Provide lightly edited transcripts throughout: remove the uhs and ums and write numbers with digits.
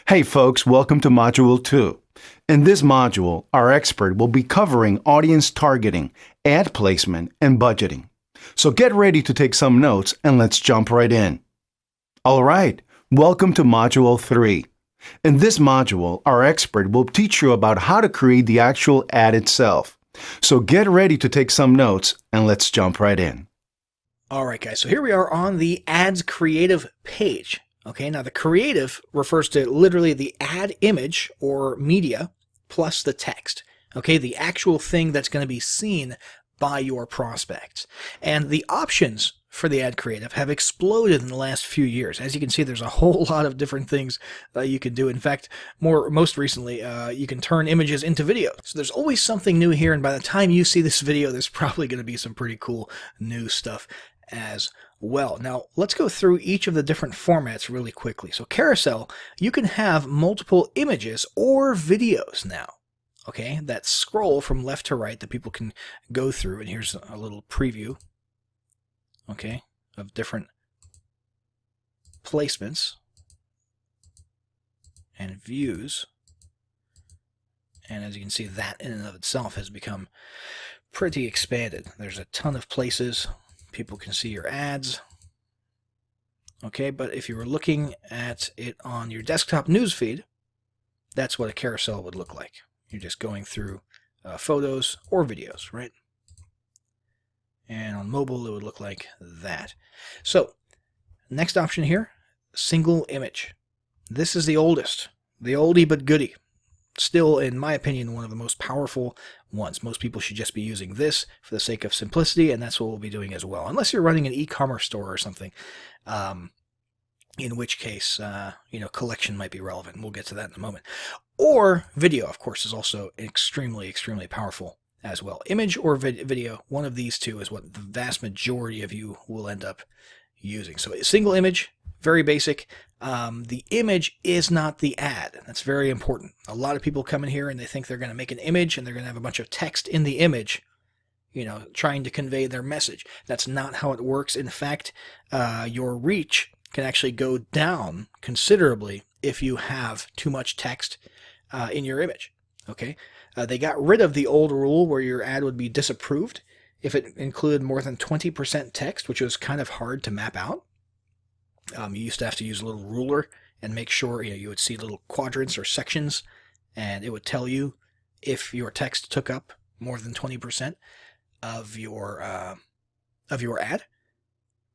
Hey folks, welcome to Module 2. In this module, our expert will be covering audience targeting, ad placement, and budgeting. So get ready to take some notes and let's jump right in. Alright, welcome to Module 3. In this module, our expert will teach you about how to create the actual ad itself. So get ready to take some notes and let's jump right in. Alright guys, so here we are on the ads creative page. Okay, now the creative refers to literally the ad image or media plus the text. Okay, the actual thing that's going to be seen by your prospects. And the options for the ad creative have exploded in the last few years. As you can see, there's a whole lot of different things that you can do. In fact, most recently, you can turn images into video. So there's always something new here, and by the time you see this video, there's probably going to be some pretty cool new stuff as well. Now, let's go through each of the different formats really quickly. So carousel, you can have multiple images or videos now, okay, that scroll from left to right that people can go through. And here's a little preview, okay, of different placements and views. And as you can see, that in and of itself has become pretty expanded. There's a ton of places people can see your ads. Okay, but if you were looking at it on your desktop newsfeed, that's what a carousel would look like. You're just going through photos or videos, right? And on mobile, it would look like that. So, next option here, single image. This is the oldest, the oldie but goodie. Still, in my opinion, one of the most powerful ones. Most people should just be using this for the sake of simplicity, and that's what we'll be doing as well. Unless you're running an e-commerce store or something, in which case, collection might be relevant. We'll get to that in a moment. Or video, of course, is also extremely, extremely powerful as well. Image or video, one of these two is what the vast majority of you will end up using. So a single image, very basic. The image is not the ad. That's very important. A lot of people come in here and they think they're going to make an image and they're going to have a bunch of text in the image, trying to convey their message. That's not how it works. In fact, your reach can actually go down considerably if you have too much text in your image. Okay, they got rid of the old rule where your ad would be disapproved if it included more than 20% text, which was kind of hard to map out. You used to have to use a little ruler and make sure you would see little quadrants or sections, and it would tell you if your text took up more than 20% of your ad.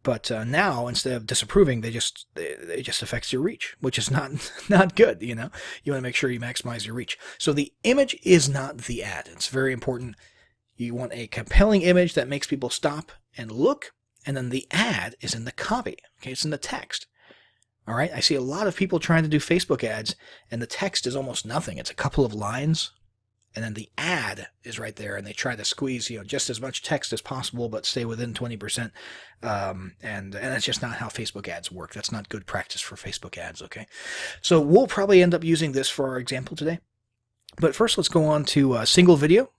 But now, instead of disapproving, it just affects your reach, which is not good. You want to make sure you maximize your reach. So the image is not the ad. It's very important. You want a compelling image that makes people stop and look. And then the ad is in the copy. Okay, it's in the text. All right, I see a lot of people trying to do Facebook ads, and the text is almost nothing. It's a couple of lines, and then the ad is right there, and they try to squeeze just as much text as possible, but stay within 20%. And that's just not how Facebook ads work. That's not good practice for Facebook ads. Okay, so we'll probably end up using this for our example today. But first, let's go on to single video.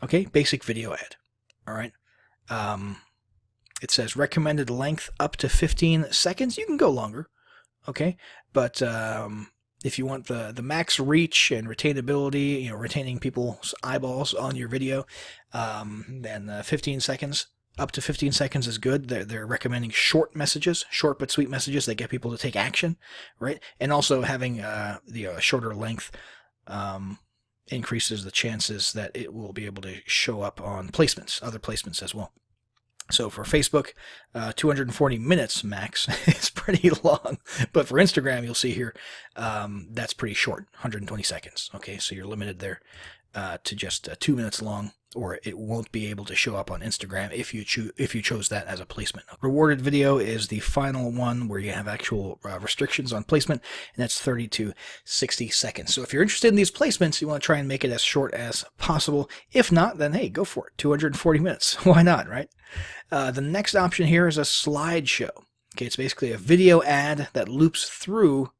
Okay, basic video ad. All right. It says recommended length up to 15 seconds. You can go longer, okay? But if you want the max reach and retainability, retaining people's eyeballs on your video, then 15 seconds, up to 15 seconds is good. They're recommending short messages, short but sweet messages that get people to take action, right? And also having the shorter length increases the chances that it will be able to show up on placements, other placements as well. So for Facebook, 240 minutes max is pretty long. But for Instagram, you'll see here, that's pretty short, 120 seconds. Okay, so you're limited there to just 2 minutes long, or it won't be able to show up on Instagram if you chose that as a placement. Rewarded video is the final one where you have actual restrictions on placement, and that's 30 to 60 seconds. So if you're interested in these placements, you want to try and make it as short as possible. If not, then hey, go for it. 240 minutes. Why not, right? The next option here is a slideshow. Okay, it's basically a video ad that loops through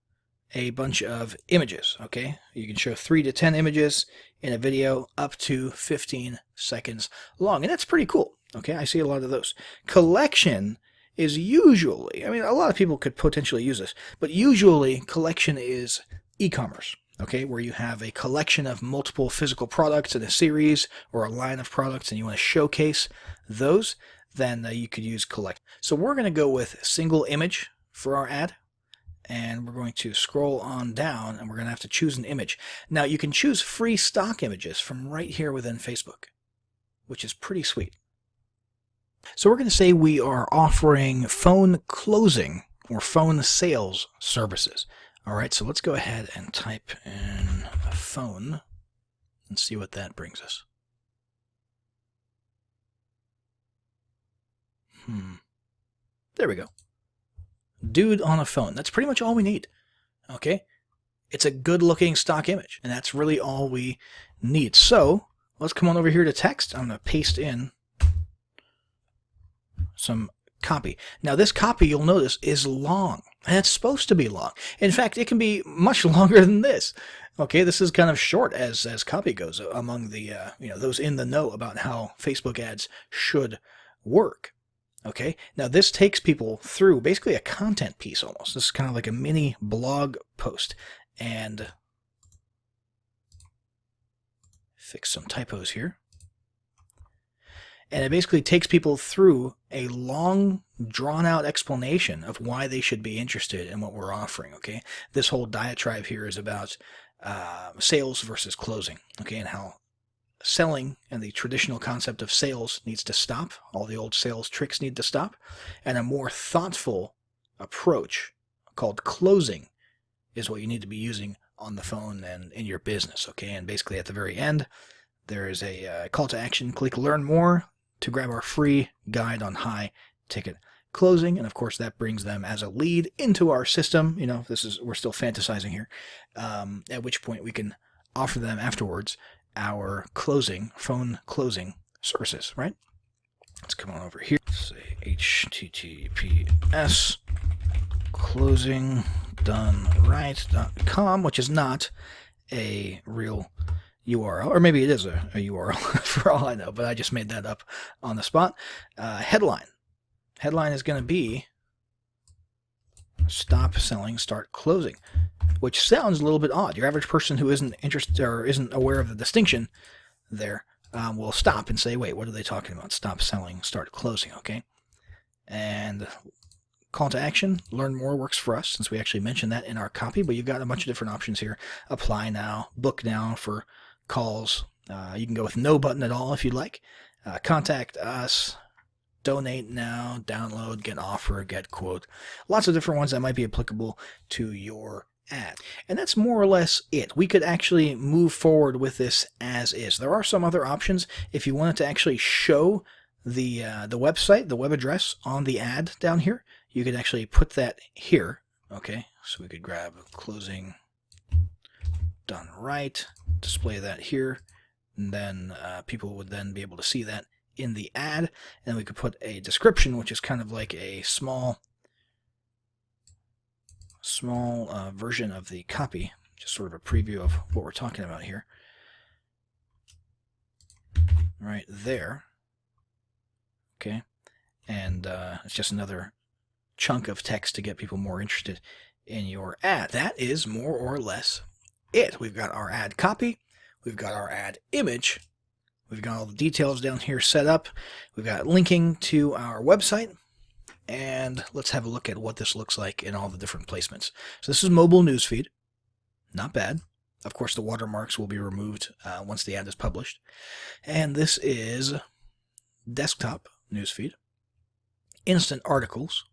a bunch of images. Okay, you can show 3 to 10 images in a video up to 15 seconds long, and that's pretty cool. Okay, I see a lot of those. Collection is usually, a lot of people could potentially use this, but usually collection is e-commerce, okay, where you have a collection of multiple physical products in a series or a line of products and you want to showcase those, then you could use collect. So we're going to go with single image for our ad. And we're going to scroll on down and we're going to have to choose an image. Now you can choose free stock images from right here within Facebook, which is pretty sweet. So we're going to say we are offering phone closing or phone sales services. All right, so let's go ahead and type in phone and see what that brings us. There we go. Dude on a phone. That's pretty much all we need. Okay? It's a good-looking stock image, and that's really all we need. So let's come on over here to text. I'm going to paste in some copy. Now this copy, you'll notice, is long, and it's supposed to be long. In fact, it can be much longer than this. Okay, this is kind of short as copy goes among the those in the know about how Facebook ads should work. Okay, now this takes people through basically a content piece almost. This is kind of like a mini blog post. And fix some typos here. And it basically takes people through a long, drawn-out explanation of why they should be interested in what we're offering. Okay, this whole diatribe here is about sales versus closing. Okay, and how selling and the traditional concept of sales needs to stop. All the old sales tricks need to stop. And a more thoughtful approach called closing is what you need to be using on the phone and in your business. Okay, and basically at the very end, there is a call to action. Click Learn More to grab our free guide on high ticket closing. And of course, that brings them as a lead into our system. You know, we're still fantasizing here. At which point we can offer them afterwards our phone closing services, right? Let's come on over here. Say https closingdoneright.com, which is not a real URL, or maybe it is a URL for all I know, but I just made that up on the spot. Headline is going to be stop selling, start closing, which sounds a little bit odd. Your average person who isn't interested or isn't aware of the distinction there will stop and say, wait, what are they talking about? Stop selling, start closing, okay? And call to action, learn more works for us since we actually mentioned that in our copy, but you've got a bunch of different options here. Apply now, book now for calls. You can go with no button at all if you'd like. Contact us, donate now, download, get offer, get quote. Lots of different ones that might be applicable to your ad. And that's more or less it. We could actually move forward with this as is. There are some other options. If you wanted to actually show the website, the web address on the ad down here, you could actually put that here. Okay, so we could grab closing done right, display that here, and then people would then be able to see that in the ad. And we could put a description, which is kind of like a small version of the copy, just sort of a preview of what we're talking about here. Right there. Okay, and it's just another chunk of text to get people more interested in your ad. That is more or less it. We've got our ad copy, we've got our ad image, we've got all the details down here set up, we've got linking to our website, and let's have a look at what this looks like in all the different placements. So this is mobile newsfeed, not bad. Of course, the watermarks will be removed once the ad is published. And this is desktop newsfeed, instant articles,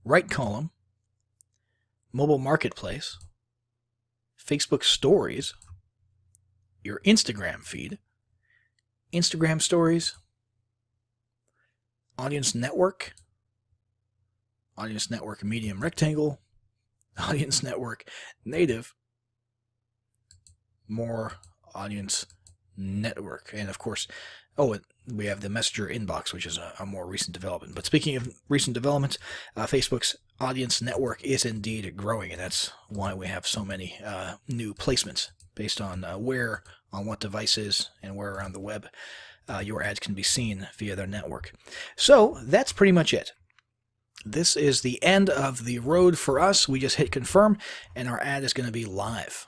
right column, mobile marketplace, Facebook stories, your Instagram feed, Instagram stories, audience network medium rectangle, audience network native, more audience network, and of course, we have the messenger inbox, which is a more recent development. But speaking of recent developments, Facebook's audience network is indeed growing, and that's why we have so many new placements based on where, on what devices, and where around the web your ads can be seen via their network. So that's pretty much it. this is the end of the road for us. We just hit confirm, and our ad is going to be live.